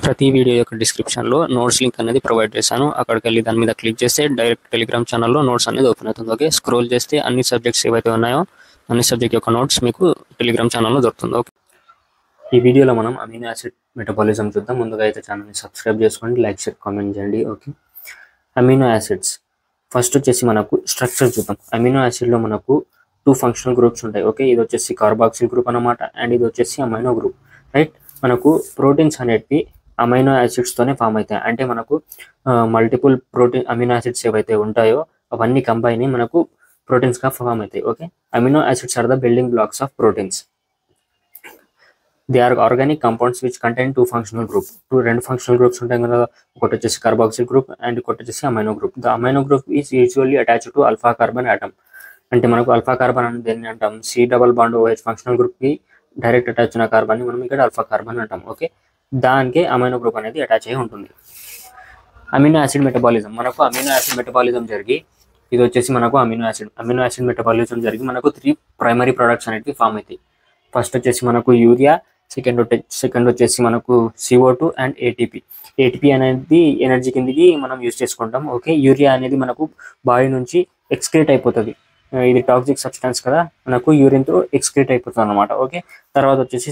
ప్రతి వీడియో యొక్క డిస్క్రిప్షన్లో నోట్స్ లింక్ అనేది ప్రొవైడ్ చేశాను. అక్కడికి వెళ్ళి దాని మీద క్లిక్ చేస్తే డైరెక్ట్ టెలిగ్రామ్ ఛానల్లో నోట్స్ అనేది ఓపెన్ అవుతుంది. ఓకే, స్క్రోల్ చేస్తే అన్ని సబ్జెక్ట్స్ ఏవైతే ఉన్నాయో అన్ని సబ్జెక్ట్ యొక్క నోట్స్ మీకు టెలిగ్రామ్ ఛానల్లో దొరుకుతుంది. ఓకే, ఈ వీడియోలో మనం అమినో యాసిడ్ మెటబాలిజం చూద్దాం. ముందుగా అయితే ఛానల్ని సబ్స్క్రైబ్ చేసుకోండి, లైక్ షేర్ కామెంట్ చేయండి. ఓకే, అమినో యాసిడ్స్ ఫస్ట్ వచ్చేసి మనకు స్ట్రక్చర్ చూద్దాం. అమినో యాసిడ్లో మనకు 2 ఫంక్షనల్ గ్రూప్స్ ఉంటాయి. ఓకే, ఇది వచ్చేసి కార్బాక్సిల్ గ్రూప్ అన్నమాట, అండ్ ఇది వచ్చేసి అమైనో గ్రూప్. రైట్, మనకు ప్రోటీన్స్ అనేటివి అమైనో యాసిడ్స్తోనే ఫామ్ అవుతాయి. అంటే మనకు మల్టిపుల్ ప్రోటీన్ అమినో యాసిడ్స్ ఏవైతే ఉంటాయో అవన్నీ కంబైన్ అయ్యి మనకు ప్రోటీన్స్గా ఫామ్ అవుతాయి. Okay, amino acids are the building blocks of proteins. They are organic compounds which contain 2 functional group. రెండు ఫంక్షనల్ గ్రూప్స్ ఉంటాయి కదా, ఒకటి వచ్చేసి కార్బాక్సిల్ గ్రూప్ అండ్ ఒకటి వచ్చేసి amino group. The amino group is usually attached to alpha carbon atom. అంటే మనకు alpha carbon అని దేన్ని అంటాం? C++ ఫంక్షనల్ గ్రూప్కి డైరెక్ట్ అటాచ్ ఉన్న కార్బన్ని మనం ఇక్కడ ఆల్ఫా కార్బన్ అంటాం. ఓకే, దానికి అమైనో గ్రూప్ అనేది అటాచ్ అయి ఉంటుంది. అమినో యాసిడ్ మెటబాలిజం, మనకు అమినో యాసిడ్ మెటబాలిజం జరిగి ఇది వచ్చేసి మనకు అమినో యాసిడ్ మెటబాలిజం జరిగి మనకు 3 ప్రైమరీ ప్రొడక్ట్స్ అనేవి ఫామ్ అవుతాయి. ఫస్ట్ వచ్చేసి మనకు యూరియా, సెకండ్ వచ్చేసి మనకు CO2 అండ్ ఏటీపీ అనేది ఎనర్జీ కిందకి మనం యూజ్ చేసుకుంటాం. ఓకే, యూరియా అనేది మనకు బాడీ నుంచి ఎక్స్క్రీట్ అయిపోతుంది. ఇది టాక్సిక్ సబ్స్టాన్స్ కదా, మనకు యూరిన్తో ఎక్స్క్రీట్ అయిపోతుంది అనమాట. ఓకే, తర్వాత వచ్చేసి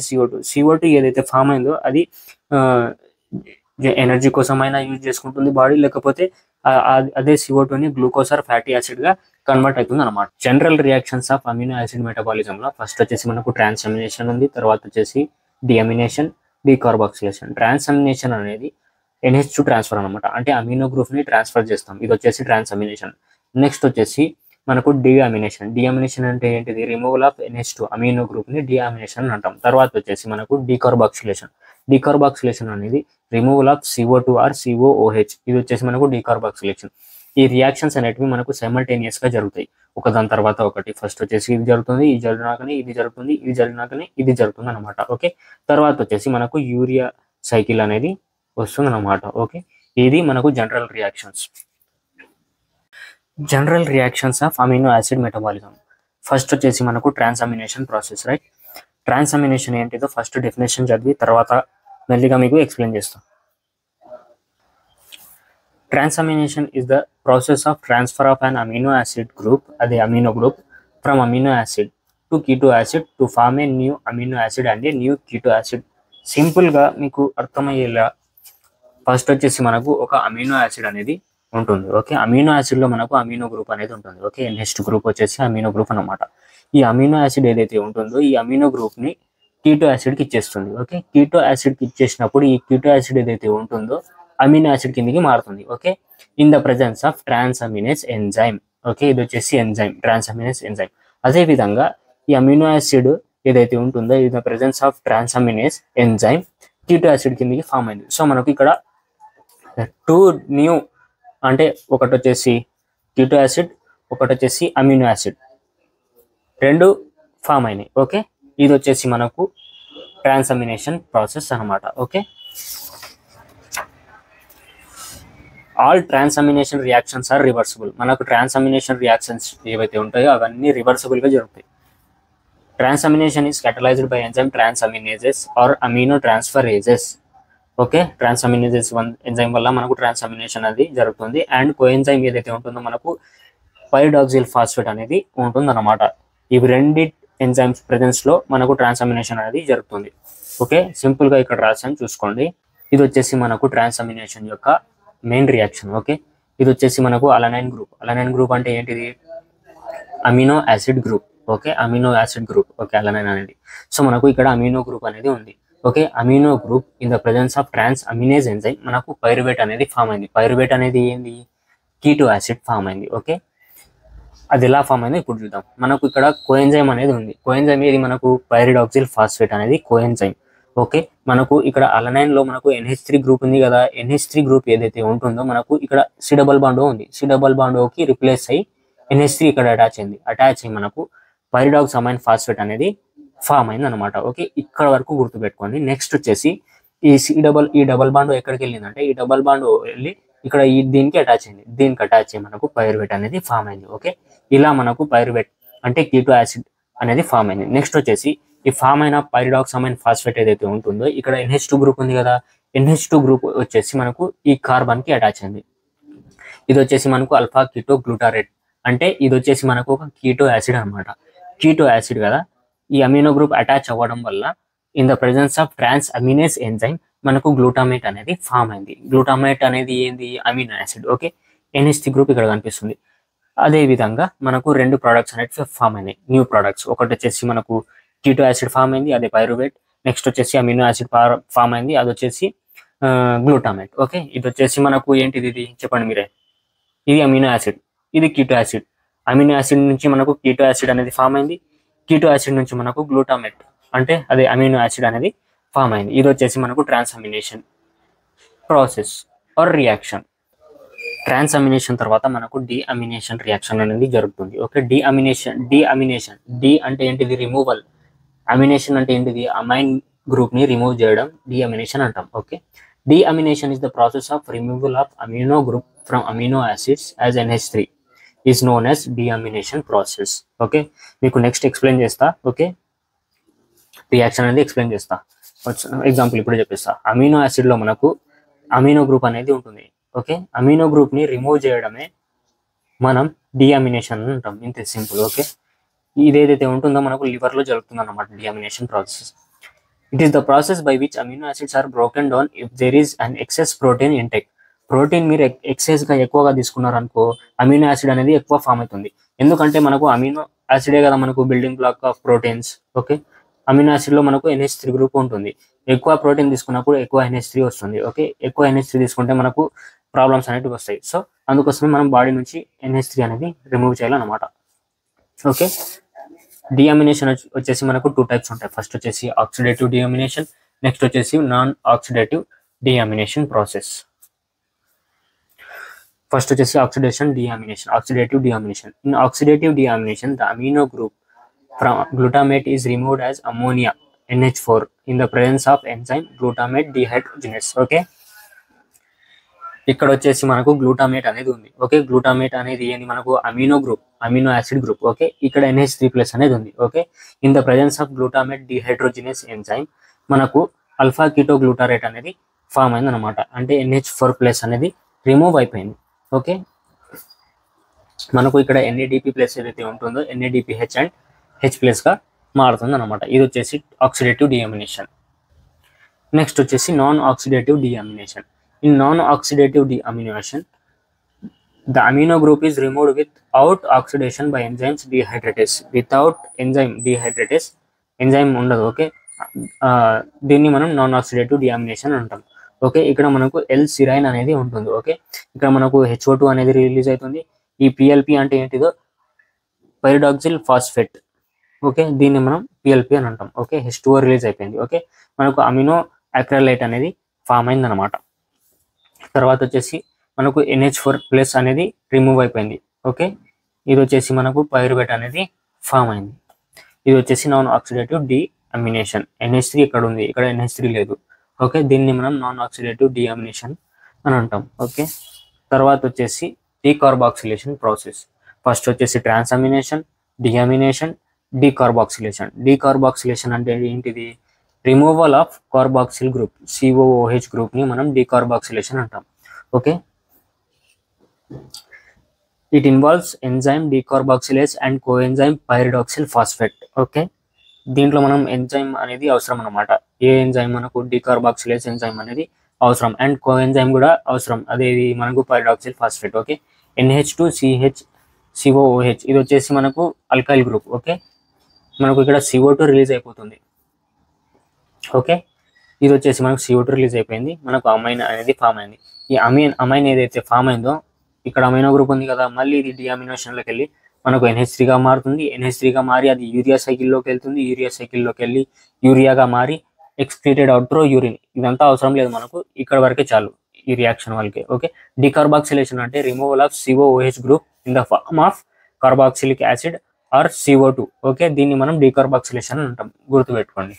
CO2 ఏదైతే ఫామ్ అయిందో అది ఎనర్జీ కోసమైనా యూజ్ చేసుకుంటుంది బాడీ, లేకపోతే అదే CO2ని గ్లూకోజ్ ఆర్ ఫ్యాటీ యాసిడ్గా కన్వర్ట్ అవుతుంది అనమాట. General reactions of amino acid మెటబాలిజంలో ఫస్ట్ వచ్చేసి మనకు ట్రాన్సామినేషన్ ఉంది, తర్వాత వచ్చేసి డిఅమినేషన్, డీకార్బాక్సిలేషన్. ట్రాన్సామినేషన్ అనేది NH2 ట్రాన్స్ఫర్ అనమాట, అంటే అమినో గ్రూప్ని ట్రాన్స్ఫర్ చేస్తాం. ఇది వచ్చేసి ట్రాన్సామినేషన్. నెక్స్ట్ వచ్చేసి మనకు డిఅమినేషన్ అంటే ఏంటిది? రిమూవల్ ఆఫ్ NH2 అమినో గ్రూప్ని డిఅమినేషన్ అంటాం. తర్వాత వచ్చేసి మనకు డీకార్బాక్సిలేషన్ అనేది removal of CO2 are COOH. ఇది వచ్చేసి మనకు డీకార్బాక్సిలేషన్. ఈ రియాక్షన్స్ అనేటివి మనకు సైమల్టేనియస్గా జరుగుతాయి, ఒకదాని తర్వాత ఒకటి. ఫస్ట్ వచ్చేసి ఇది జరుగుతుంది, ఇది జరిగినాకనే ఇది జరుగుతుంది, ఇది జరిగినాకనే ఇది జరుగుతుంది అనమాట. ఓకే, తర్వాత వచ్చేసి మనకు యూరియా సైకిల్ అనేది వస్తుంది అనమాట. ఓకే, ఇది మనకు general reactions of amino acid metabolism. First వచ్చేసి మనకు ట్రాన్సామినేషన్ ప్రాసెస్. రైట్, ట్రాన్సామినేషన్ ఏంటిదో ఫస్ట్ డెఫినేషన్ చదివి తర్వాత మెల్లిగా మీకు ఎక్స్ప్లెయిన్ చేస్తాం. Transamination is the process of transfer of an amino acid group, the amino group, from amino acid to keto acid to form a new amino acid and a new keto acid. Simple గా మీకు అర్థమయ్యేలా first వచ్చేసి మనకు ఒక amino acid అనేది ఉంటుంది. Okay, amino acid లో మనకు అమినో గ్రూప్ అనేది ఉంటుంది. ఓకే, నెక్స్ట్ గ్రూప్ వచ్చేసి అమినో గ్రూప్ అన్నమాట. ఈ అమినో యాసిడ్ ఏదైతే ఉంటుందో ఈ అమినో గ్రూప్ ని కీటో యాసిడ్ కి ఇచ్చేస్తుంది. ఓకే, కీటో యాసిడ్ కి ఇచ్చేసినప్పుడు ఈ కీటో యాసిడ్ ఏదైతే ఉంటుందో అమినో యాసిడ్ కిందకి మారుతుంది. Okay, in the presence of transaminase enzyme. Okay, ఇది వచ్చేసి ఎంజైమ్, ట్రాన్సామినేస్ ఎంజైమ్. అదే విధంగా ఈ అమినో యాసిడ్ ఏదైతే ఉంటుందో in the presence of transaminase enzyme keto acid కిందకి ఫామ్ అయింది. సో మనకు ఇక్కడ 2 న్యూ అంటే ఒకటి వచ్చేసి కీటో యాసిడ్, ఒకటి వచ్చేసి అమినో యాసిడ్, 2 ఫామ్ అయినాయి. ఓకే, ఇది వచ్చేసి మనకు ట్రాన్సామినేషన్ ప్రాసెస్ అనమాట. Okay, all transamination reactions are reversible. మనకు ట్రాన్సామినేషన్ రియాక్షన్స్ ఏవైతే ఉంటాయో అవన్నీ రివర్సిబుల్గా జరుగుతాయి. Transamination is catalyzed by enzyme transaminases or amino transferases. Okay, transaminases enzyme వల్ల మనకు ట్రాన్సామినేషన్ అనేది జరుగుతుంది. అండ్ కోఎంజైమ్ ఏదైతే ఉంటుందో మనకు పైరిడాక్సిల్ ఫాస్ఫేట్ అనేది ఉంటుంది అనమాట. ఇవి రెండు ఎంజైమ్స్ ప్రెజెన్స్లో మనకు ట్రాన్సామినేషన్ అనేది జరుగుతుంది. ఓకే, సింపుల్గా ఇక్కడ రాసాను చూసుకోండి. ఇది వచ్చేసి మనకు ట్రాన్సామినేషన్ యొక్క మెయిన్ రియాక్షన్. ఓకే, ఇది వచ్చేసి మనకు అలనైన్ గ్రూప్ అంటే ఏంటిది? Amino acid group. Okay, amino acid group. Okay, alanine అనేది. సో మనకు ఇక్కడ అమినో గ్రూప్ అనేది ఉంది. Okay, amino group in the presence of transaminase enzyme మనకు పైరువేట్ అనేది ఫామ్ అయింది. పైరువేట్ అనేది ఏంది? కీటో యాసిడ్ ఫామ్ అయింది. ఓకే, అది ఎలా ఫామ్ అయిందో ఇప్పుడు చూద్దాం. మనకు ఇక్కడ కోఎంజైమ్ అనేది ఉంది. కోఎంజైమ్ ఏది? మనకు పైరిడాక్సిల్ ఫాస్ఫేట్ అనేది కోఎంజైమ్. ఓకే, మనకు ఇక్కడ అలనైన్ లో మనకు NH3 గ్రూప్ ఉంది కదా, NH3 గ్రూప్ ఏదైతే ఉంటుందో మనకు ఇక్కడ C++ ఉంది. C++కి రిప్లేస్ అయ్యి NH3 ఇక్కడ అటాచ్ అయ్యి మనకు పైరిడాక్సమైన్ ఫాస్ఫేట్ అనేది ఫామ్ అయింది అనమాట. ఓకే, ఇక్కడ వరకు గుర్తుపెట్టుకోండి. నెక్స్ట్ వచ్చేసి ఈ డబల్ బాండ్ ఎక్కడికి వెళ్ళిందంటే ఈ డబల్ బాండ్ వెళ్ళి ఇక్కడ దీనికి అటాచ్ అయ్యి మనకు పైరువేట్ అనేది ఫామ్ అయింది. ఓకే, ఇలా మనకు పైరువేట్ అంటే కీటో యాసిడ్ అనేది ఫామ్ అయింది. నెక్స్ట్ వచ్చేసి ఈ ఫామ్ అయిన పైరిడాక్సమైన్ ఫాస్ఫేట్ ఏదైతే ఉంటుందో ఇక్కడ NH2 గ్రూప్ ఉంది కదా, NH2 గ్రూప్ వచ్చేసి మనకు ఈ కార్బన్ కి అటాచ్ అయింది. ఇది వచ్చేసి మనకు ఆల్ఫా కీటో గ్లూటారేట్, అంటే ఇది వచ్చేసి మనకు ఒక కీటో యాసిడ్ అనమాట. కీటో యాసిడ్ కదా, ఈ అమినో గ్రూప్ అటాచ్ అవ్వడం వల్ల in the presence of transaminase enzyme మనకు గ్లూటామేట్ అనేది ఫామ్ అయింది. గ్లూటామేట్ అనేది ఏంది? Amino acid. Okay, NH3 group ఇక్కడ కనిపిస్తుంది. అదే విధంగా మనకు రెండు ప్రొడక్ట్స్ అనేవి ఫామ్ అయినాయి, న్యూ ప్రొడక్ట్స్. ఒకటి వచ్చేసి మనకు కీటో యాసిడ్ ఫామ్ అయింది, అదే పైరువేట్. నెక్స్ట్ వచ్చేసి అమినో యాసిడ్ ఫామ్ అయింది, అది వచ్చేసి గ్లూటామేట్. ఓకే, ఇది వచ్చేసి మనకు ఏంటిది? ఇది చెప్పండి మీరే. ఇది అమినో యాసిడ్, ఇది కీటో యాసిడ్. అమినో యాసిడ్ నుంచి మనకు కీటో యాసిడ్ అనేది ఫామ్ అయింది. కీటో యాసిడ్ నుంచి మనకు గ్లూటామేట్ అంటే అదే అమినో యాసిడ్ అనేది ఫామ్ అయింది. ఇది వచ్చేసి మనకు ట్రాన్సామినేషన్ ప్రాసెస్ ఆర్ రియాక్షన్. ట్రాన్సామినేషన్ తర్వాత మనకు డీఅమినేషన్ రియాక్షన్ అనేది జరుగుతుంది. ఓకే, డీఅమినేషన్ డి అంటే ఏంటిది? రిమూవల్. అమినేషన్ అంటే ఏంటిది? అమైన్ గ్రూప్ ని రిమూవ్ చేయడం డీఅమినేషన్ అంటాం. Okay, deamination is the process of removal of amino group from amino acids as NH3 is known as deamination process. Okay, మీకు నెక్స్ట్ ఎక్స్ప్లెయిన్ చేస్తా. Okay, reaction అనేది explain చేస్తా. Example ఇప్పుడు చెప్పేస్తా. Amino acid లో మనకు అమినో గ్రూప్ అనేది ఉంటుంది. ఓకే, అమినో గ్రూప్ ని రిమూవ్ చేయడమే మనం డీఅమినేషన్ అంటాం. ఇంత సింపుల్. ఓకే, ఇదేదైతే ఉంటుందో మనకు లివర్ లో జరుగుతుంది అన్నమాట deamination process. It is the process by which amino acids are broken down if there is an excess protein intake. Protein మీరు ఎక్సెస్ గా ఎక్కువగా తీసుకున్నారు అనుకో, అమినో యాసిడ్ అనేది ఎక్కువ ఫామ్ అవుతుంది. ఎందుకంటే మనకు అమినో యాసిడే కదా మనకు building black of proteins. Okay, amino acid లో మనకు NH3 గ్రూప్ ఉంటుంది. ఎక్కువ ప్రోటీన్ తీసుకున్నప్పుడు ఎక్కువ NH3 వస్తుంది. ఓకే, ఎక్కువ NH3 తీసుకుంటే మనకు ప్రాబ్లమ్స్ అనేవి వస్తాయి. సో అందుకోసమే మనం బాడీ నుంచి NH3 అనేది రిమూవ్ చేయాలన్నమాట. ఓకే, డీఅమినేషన్ వచ్చేసి మనకు 2 టైప్స్ ఉంటాయి. ఫస్ట్ వచ్చేసి ఆక్సిడేటివ్ డీఅమినేషన్, నెక్స్ట్ వచ్చేసి non oxidative deamination process. First వచ్చేసి oxidative deamination. In oxidative deamination the amino group from glutamate is removed as ammonia NH4 in the presence of enzyme glutamate dehydrogenase. Okay, ఇక్కడ వచ్చేసి మనకు glutamate అనేది ఉంది. Okay, glutamate అనేది ఏంటి? మనకు amino acid group. Okay, ఇక్కడ NH3+ అనేది ఉంది. Okay, in the presence of glutamate dehydrogenase enzyme మనకు ఆల్ఫా కీటో గ్లూటారేట్ అనేది ఫామ్ అయింది అనమాట. అంటే NH4+ అనేది రిమూవ్ అయిపోయింది. ఓకే, మనకు ఇక్కడ NADP+ ఏదైతే ఉంటుందో NADPH అండ్ H+ గా మారుతుంది అనమాట. ఇది వచ్చేసి ఆక్సిడేటివ్ డీఅమినేషన్. నెక్స్ట్ వచ్చేసి non oxidative deamination. In non oxidative deamination the amino group is removed without oxidation by enzymes dehydratase. Without enzyme dehydratase, enzyme ఉండదు. ఓకే, దీన్ని మనం నాన్ ఆక్సిడేటివ్ డీఅమినేషన్ అంటాం. ఓకే, ఇక్కడ మనకు L-సిరైన్ అనేది ఉంటుంది. ఓకే, ఇక్కడ మనకు HO2 అనేది రిలీజ్ అవుతుంది. ఈ PLP అంటే ఏంటిదో పైరిడాక్సిల్ ఫాస్ఫేట్. ఓకే, దీన్ని మనం PLP అని అంటాం. ఓకే, H2O రిలీజ్ అయిపోయింది. ఓకే, మనకు అమినో అక్రిలేట్ అనేది ఫామ్ అయింది అనమాట. తర్వాత వచ్చేసి మనకు NH4+ అనేది రిమూవ్ అయిపోయింది. ఓకే, ఇది వచ్చేసి మనకు పైరువేట్ అనేది ఫామ్ అయింది. ఇది వచ్చేసి నాన్ ఆక్సిడేటివ్ డీఅమినేషన్. NH3 ఇక్కడ ఉంది, ఇక్కడ NH3 లేదు. ఓకే, దీన్ని మనం నాన్ ఆక్సిడేటివ్ డీఅమినేషన్ అని అంటాం. ఓకే, తర్వాత వచ్చేసి డీకార్బాక్సిలేషన్ ప్రాసెస్. ఫస్ట్ వచ్చేసి ట్రాన్సామినేషన్, డీఅమినేషన్, డీకార్బాక్సిలేషన్ అంటే ఏంటిది? Removal of carboxyl group, COOH group ని మనం డీకార్బాక్సిలేషన్ అంటాం. Okay, it involves enzyme decarboxylase and coenzyme pyridoxal phosphate. Okay, దీంట్లో మనం ఎంజైమ్ అనేది అవసరం అనమాట. ఏ ఎంజైమ్? మనకు డీకార్బాక్సిలేస్ ఎంజైమ్ అనేది అవసరం అండ్ కోఎంజైమ్ కూడా అవసరం. అదేది? మనకు పైరిడాక్సిల్ ఫాస్ఫేట్. ఓకే, NH2COOH ఇది వచ్చేసి మనకు అల్కైల్ గ్రూప్. ఓకే, మనకు ఇక్కడ CO2 రిలీజ్ అయిపోతుంది. ఓకే, ఇది వచ్చేసి మనకు CO2 రిలీజ్ అయిపోయింది, మనకు అమైన్ అనేది ఫామ్ అయింది. ఈ అమైన్ ఏదైతే ఫామ్ అయిందో, ఇక్కడ అమైనో గ్రూప్ ఉంది కదా, మళ్ళీ ఇది డీఅమినేషన్లోకి వెళ్ళి మనకు NH3గా మారుతుంది. NH3గా మారి అది యూరియా సైకిల్లోకి వెళ్తుంది. యూరియా సైకిల్లోకి వెళ్ళి యూరియాగా మారి ఎక్స్క్రీటెడ్ అవుట్ త్రూ యూరిన్. ఇదంతా అవసరం లేదు మనకు, ఇక్కడ వరకే చాలు ఈ రియాక్షన్ వాళ్ళకి. ఓకే, డీకార్బాక్సిలేషన్ అంటే removal of COOH group in the form of carboxylic acid or CO2. Okay, దీన్ని మనం డీకార్బాక్సిలేషన్ అంటాం, గుర్తుపెట్టుకోండి.